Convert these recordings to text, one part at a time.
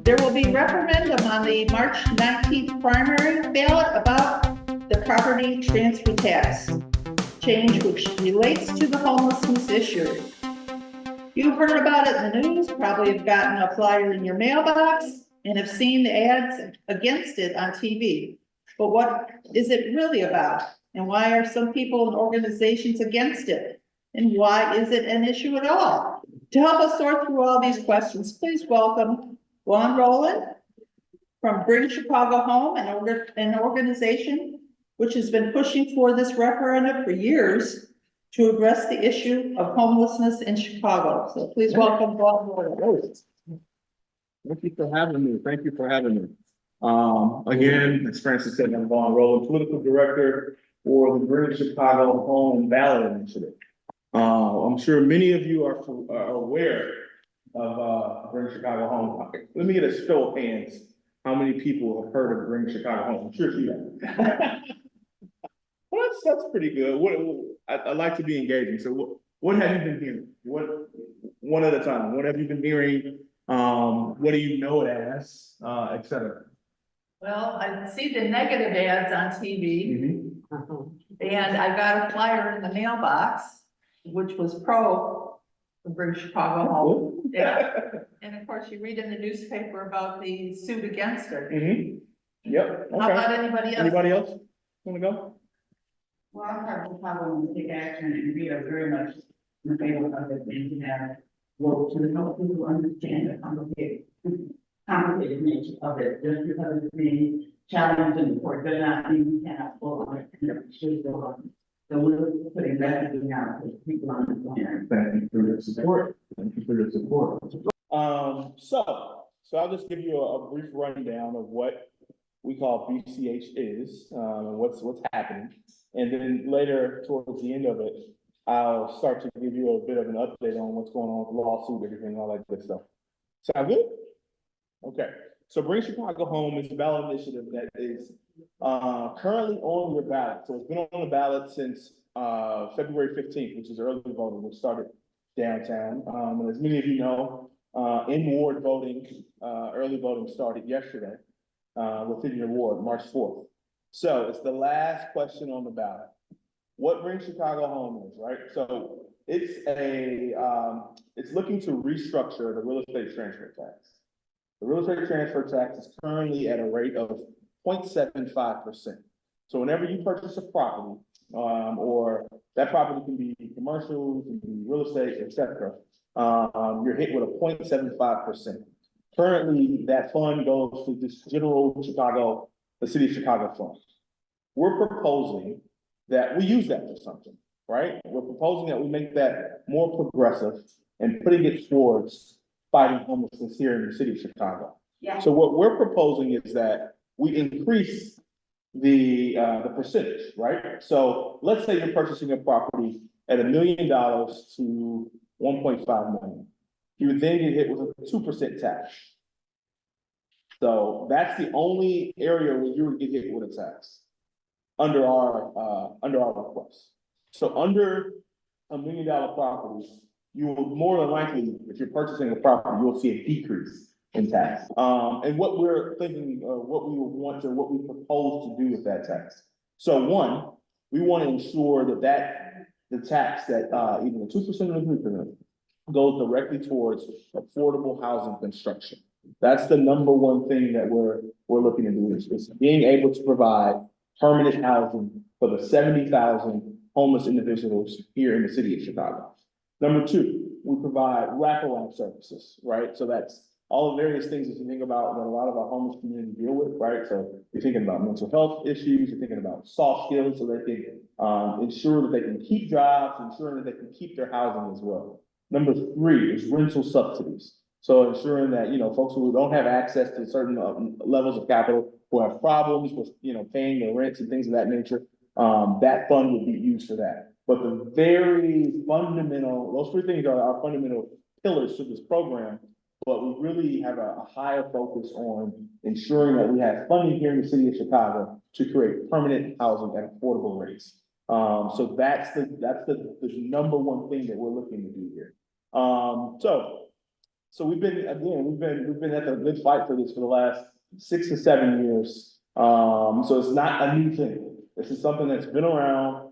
There will be referendum on the March 19th primary ballot about the property transfer tax change, which relates to the homelessness issue. You've heard about it in the news, probably have gotten a flyer in your mailbox, and have seen the ads against it on TV. But what is it really about? And why are some people and organizations against it? And why is it an issue at all? To help us sort through all these questions, please welcome Vaughn Roland from Bring Chicago Home, an organization which has been pushing for this referendum for years to address the issue of homelessness in Chicago. So please welcome Vaughn Roland. Thank you for having me. Thank you for having me. Again, as Francis said, I'm Vaughn Roland, political director for the Bring Chicago Home ballot initiative. I'm sure many of you are aware of Bring Chicago Home. Let me get a show of hands. How many people have heard of Bring Chicago Home? I'm sure you have. Well, that's pretty good. I like to be engaging. So what have you been hearing? One at a time. What have you been hearing? What do you know it as, et cetera? Well, I see the negative ads on TV, and I got a flyer in the mailbox, which was pro Bring Chicago Home. Yeah. And of course, you read in the newspaper about the suit against it. Yep. Okay. How about anybody else? Anybody else want to go? Well, I'm part of the problem to take action, and we are very much in favor of it, and to have work to help people understand the complicated nature of it. Just because it's being challenged in the court, does not mean we cannot go on it and that we should go on. So we're putting messaging out to people understand. Thank you for your support. Thank you for your support. So I'll just give you a brief rundown of what we call BCH is, and what's happening. And then later, towards the end of it, I'll start to give you a bit of an update on what's going on with the lawsuit, everything, all that good stuff. Sound good? Okay. So Bring Chicago Home is a ballot initiative that is currently on your ballot. So it's been on the ballot since February 15th, which is early voting, which started downtown. And as many of you know, in-ward voting, early voting started yesterday within your ward, March 4th. So it's the last question on the ballot. What Bring Chicago Home is, right? So it's looking to restructure the real estate transfer tax. The real estate transfer tax is currently at a rate of 0.75%. So whenever you purchase a property, or that property can be commercial, can be real estate, etc., you're hit with a 0.75%. Currently, that fund goes to this general Chicago, the city of Chicago fund. We're proposing that we use that for something, right? We're proposing that we make that more progressive and putting it towards fighting homelessness here in the city of Chicago. Yeah. So what we're proposing is that we increase the percentage, right? So let's say you're purchasing a property at $1 million to 1.5 million. You would then get hit with a 2% tax. So that's the only area where you would get hit with a tax under our request. So under $1 million properties, you will more than likely, if you're purchasing a property, you will see a decrease in tax. And what we're thinking, what we would want, or what we propose to do with that tax. So one, we want to ensure that the tax that either the 2% or the 3% goes directly towards affordable housing construction. That's the number one thing that we're looking to do, is being able to provide permanent housing for the 70,000 homeless individuals here in the city of Chicago. Number two, we provide wraparound services, right? So that's all the various things that you think about that a lot of our homeless community deal with, right? So you're thinking about mental health issues, you're thinking about soft skills, so they can ensure that they can keep jobs, ensuring that they can keep their housing as well. Number three is rental subsidies. So ensuring that, folks who don't have access to certain levels of capital, who have problems with, paying their rents and things of that nature, that fund would be used for that. But the very fundamental, those three things are our fundamental pillars to this program, but we really have a higher focus on ensuring that we have funding here in the city of Chicago to create permanent housing at affordable rates. So that's the number one thing that we're looking to do here. So So we've been at the good fight for this for the last 6 to 7 years. So it's not a new thing. This is something that's been around,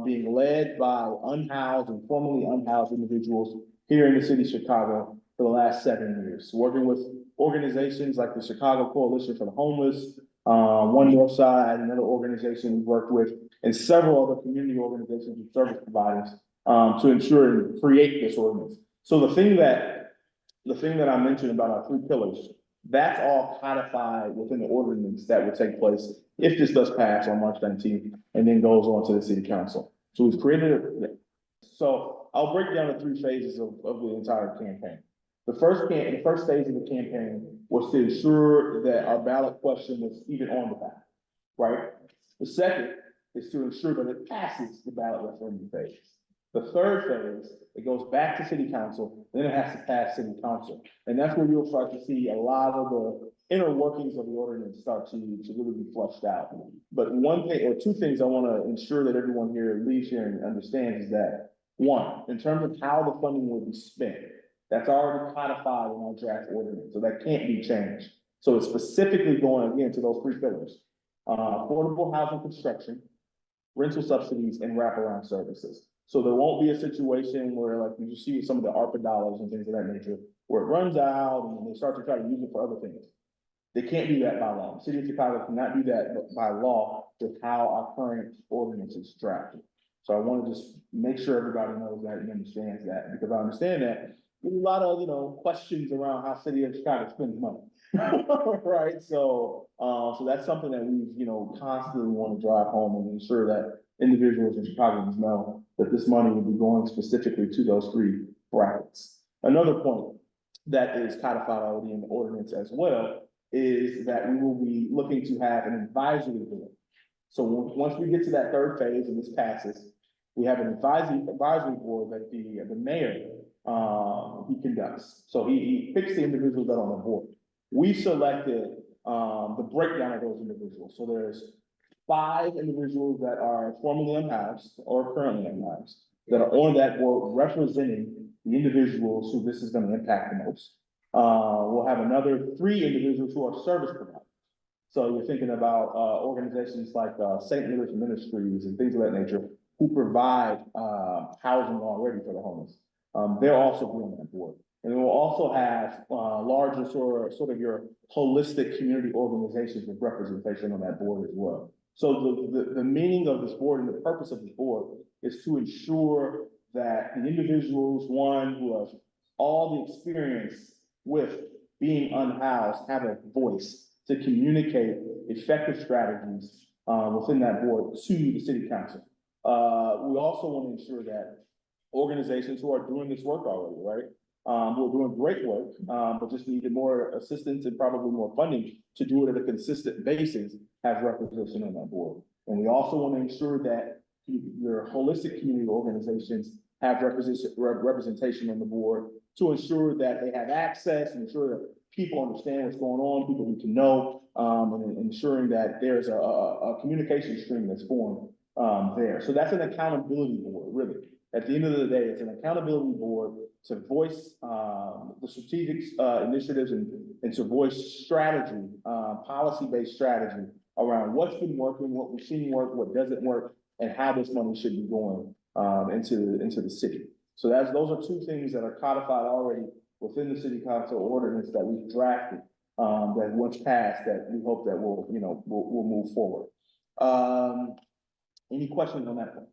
being led by unhoused and formerly unhoused individuals here in the city of Chicago for the last 7 years, working with organizations like the Chicago Coalition for the Homeless, One North Side, another organization we've worked with, and several other community organizations and service providers, to ensure and create this ordinance. So the thing that I mentioned about our 3 pillars, that's all codified within the ordinance that would take place if this does pass on March 19th and then goes on to the city council. So we've created it. So I'll break down the 3 phases of the entire campaign. The first phase of the campaign was to ensure that our ballot question was even on the ballot, right? The second is to ensure that it passes the ballot referendum phase. The third phase, it goes back to city council, then it has to pass city council. And that's where you'll start to see a lot of the inner workings of the ordinance start to really be flushed out. But one thing or 2 things I want to ensure that everyone here leaves here and understands is that, one, in terms of how the funding will be spent, that's already codified in our draft ordinance, so that can't be changed. So it's specifically going again to those 3 pillars: affordable housing construction, rental subsidies, and wraparound services. So there won't be a situation where, like you see with some of the ARPA dollars and things of that nature, where it runs out and they start to try to use it for other things. They can't do that by law. The city of Chicago cannot do that by law with how our current ordinance is drafted. So I want to just make sure everybody knows that and understands that, because I understand that there's a lot of, questions around how city of Chicago spends money. Right, so that's something that we, constantly want to drive home and ensure that individuals in Chicagoans know that this money will be going specifically to those 3 brackets. Another point that is codified already in the ordinance as well is that we will be looking to have an advisory board. So once we get to that 3rd phase and this passes, we have an advisory board that the mayor, he conducts. So he picks the individuals that are on the board. We selected the breakdown of those individuals. So there's 5 individuals that are formerly unhoused or currently unhoused that are on that board representing the individuals who this is going to impact the most. We'll have another 3 individuals who are service providers. So you're thinking about organizations like St. Louis Ministries and things of that nature who provide housing already for the homeless. They'll also be on that board. And we'll also have larger sort of your holistic community organizations with representation on that board as well. So the meaning of this board and the purpose of this board is to ensure that the individuals, one, who have all the experience with being unhoused, have a voice to communicate effective strategies within that board to the city council. We also want to ensure that organizations who are doing this work already, right? Who are doing great work, but just needed more assistance and probably more funding to do it at a consistent basis, have representation on that board. And we also want to ensure that your holistic community organizations have representation on the board to ensure that they have access and ensure that people understand what's going on, people need to know, and ensuring that there's a communication stream that's formed there. So that's an accountability board, really. At the end of the day, it's an accountability board to voice the strategic initiatives and to voice strategy, policy-based strategy around what's been working, what we've seen work, what doesn't work, and how this money should be going into the city. So those are 2 things that are codified already within the city council ordinance that we've drafted, that once passed, that we hope that we'll move forward. Any questions on that one?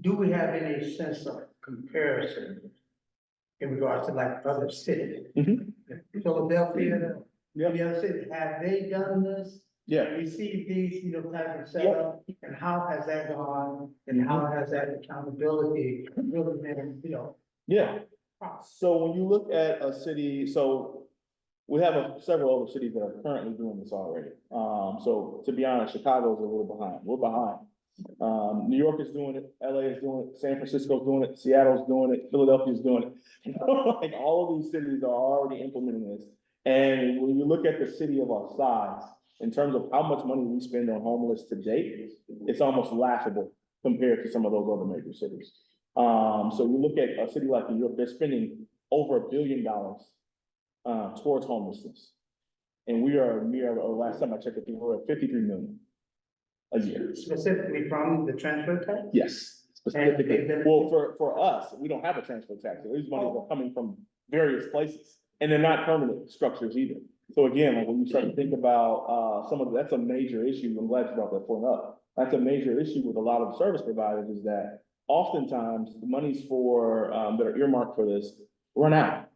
Do we have any sense of comparison in regards to like other cities? Philadelphia, the other cities, have they done this? Yeah. Received these, type of setup, and how has that gone, and how has that accountability really been, Yeah. So when you look at a city, so we have several other cities that are currently doing this already. So to be honest, Chicago is a little behind. We're behind. New York is doing it, LA is doing it, San Francisco is doing it, Seattle's doing it, Philadelphia is doing it. Like all of these cities are already implementing this. And when you look at the city of our size, in terms of how much money we spend on homeless to date, it's almost laughable compared to some of those other major cities. So you look at a city like New York, they're spending over $1 billion towards homelessness. And we are last time I checked, we were at 53 million a year. Specifically from the transfer tax? Yes, specifically. And- Well, for us, we don't have a transfer tax. These monies are coming from various places, and they're not permanent structures either. So again, like when you start to think about that's a major issue. I'm glad you brought that point up. That's a major issue with a lot of service providers is that oftentimes the monies for that are earmarked for this run out,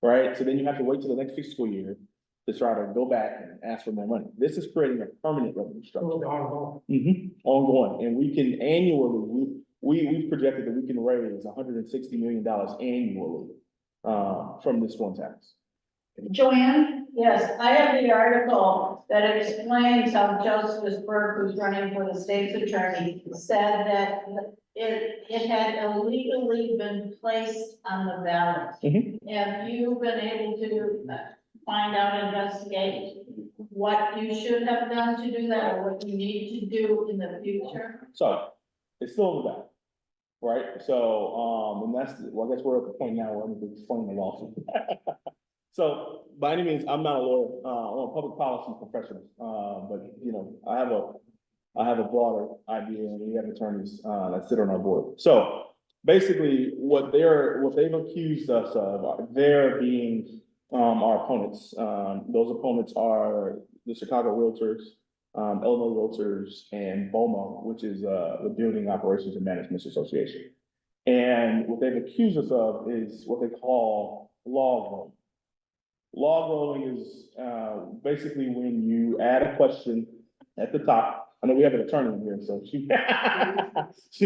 right? So then you have to wait till the next fiscal year to try to go back and ask for more money. This is creating a permanent revenue structure. Ongoing, and we can annually, we've projected that we can raise $160 million annually from this one tax. Joanne? Yes, I have the article that explains how Justice Burke, who's running for the state's attorney, said that it had illegally been placed on the ballot. Have you been able to find out, investigate what you should have done to do that, or what you need to do in the future? So, it's still in the back, right? So, and that's, well, I guess we're at the point now where I'm explaining the lawsuit. So, by any means, I'm not a lawyer, I'm a public policy professional, but, you know, I have a broader idea, and we have attorneys, that sit on our board. So, basically, what they've accused us of, they're being, our opponents. Those opponents are the Chicago Realtors, Illinois Realtors, and BOMA, which is, the Building Operations and Management Association. And what they've accused us of is what they call log rolling. Log rolling is basically when you add a question at the top. I know we have an attorney in here, so she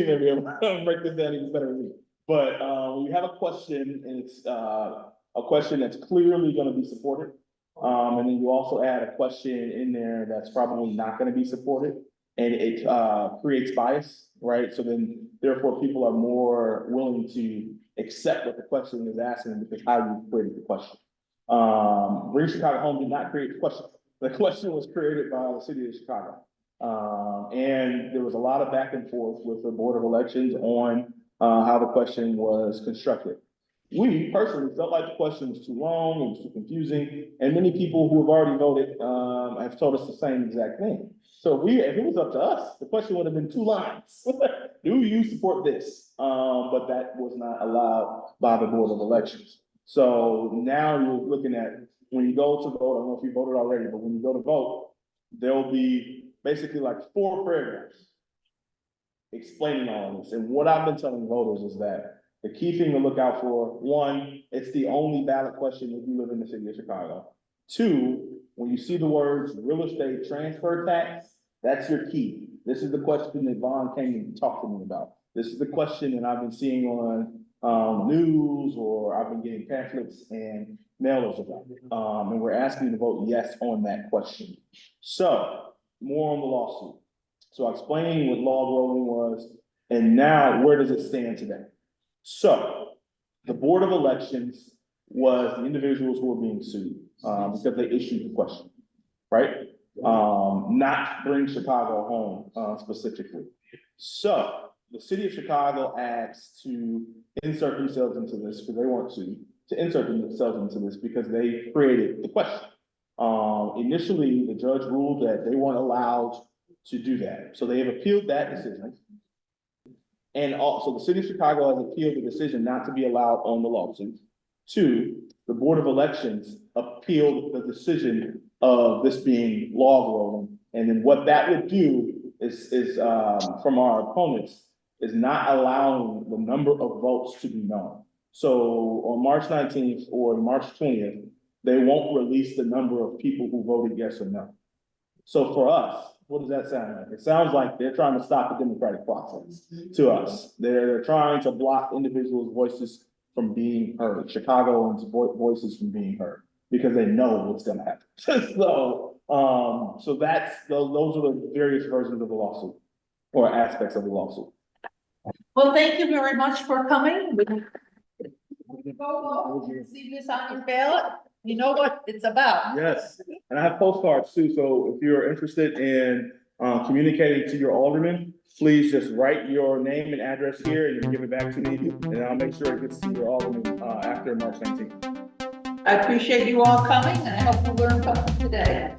may be able to break this down even better than me. But when you have a question, and it's a question that's clearly going to be supported, and then you also add a question in there that's probably not going to be supported, and it creates bias, right? So then, therefore, people are more willing to accept what the question is asking because how you created the question. Bring Chicago Home did not create the question. The question was created by the city of Chicago. And there was a lot of back and forth with the Board of Elections on how the question was constructed. We personally felt like the question was too long, it was too confusing, and many people who have already voted have told us the same exact thing. So if it was up to us, the question would have been 2 lines. Do you support this? But that was not allowed by the Board of Elections. So now you're looking at, when you go to vote, I don't know if you voted already, but when you go to vote, there'll be basically like 4 paragraphs explaining all of this. And what I've been telling voters is that the key thing to look out for, 1, it's the only ballot question if you live in the city of Chicago. 2, when you see the words real estate transfer tax, that's your key. This is the question that Vaughn came and talked to me about. This is the question that I've been seeing on news, or I've been getting pamphlets and mailers about. And we're asking you to vote yes on that question. So, more on the lawsuit. So I explained what log rolling was, and now where does it stand today? So, the Board of Elections was the individuals who were being sued, because they issued the question, right? Not Bring Chicago Home, specifically. So, the city of Chicago asked to insert themselves into this, because they weren't sued, to insert themselves into this because they created the question. Initially, the judge ruled that they weren't allowed to do that. So they have appealed that decision. And also, the city of Chicago has appealed the decision not to be allowed on the lawsuit. 2, the Board of Elections appealed the decision of this being log rolling. And then what that would do is from our opponents, is not allowing the number of votes to be known. So on March 19th or March 20th, they won't release the number of people who voted yes or no. So for us, what does that sound like? It sounds like they're trying to stop the democratic process to us. They're trying to block individuals' voices from being heard, Chicagoans' voices from being heard, because they know what's gonna happen. So those are the various versions of the lawsuit, or aspects of the lawsuit. Well, thank you very much for coming. We go see this on your ballot. You know what it's about. Yes, and I have postcards too, so if you're interested in communicating to your alderman, please just write your name and address here and you give it back to me, and I'll make sure it gets to your alderman, after March 19th. I appreciate you all coming, and I hope you learned something today.